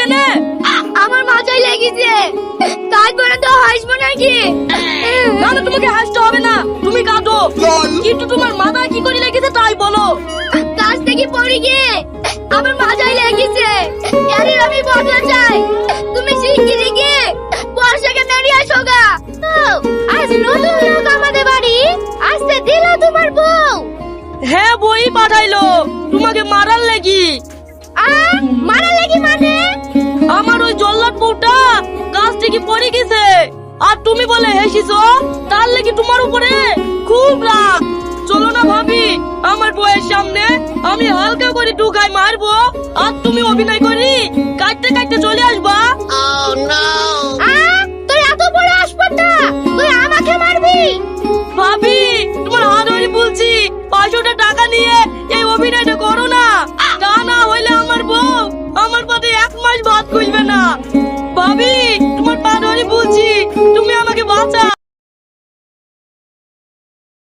কেন? আমার মাথায় লেগেছে, কাজ করে তো হাসবো নাকি? না না, তোমাকে হাসতে হবে না, তুমি কাঁদো। কিন্তু তোমার মাথায় কি করে লেগেছে তাই বলো। কাজ থেকে পড়ে গিয়ে আমার মাথায় লেগেছে। এর আমি বদলা চাই। তুমি শিগগিরই গিয়ে বর্ষাকে বেরিয়ে আসো গা। আজ নতুন লোক আমাদের বাড়ি আসতে দিল তোমার বউ? হ্যাঁ, বই পাঠাইলো তোমাকে মারার লাগি। মারা লাগি মানে? আমার ওই জল্লাদ বউটা গাছ থেকে পড়ে গেছে, আর তুমি বলে হেসিছো, তার লাগি তোমার উপরে খুব রাগ। চলো না ভাবি, আমার বউয়ের সামনে আমি হালকা করে ঢুকাই মারবো, আর তুমি অভিনয় করি কাটতে কাটতে চলে আসবা। তুই এত বড় আসপটা, তুই আমাকে মারবি? ভাবি, তোমার হাত ধরে বলছি, 500 টাকা নিয়ে এই অভিনয়টা করো না। তা না হইলে আমার বউ আমার পাতে 1 মাস ভাত খুলবে না। ভাবি,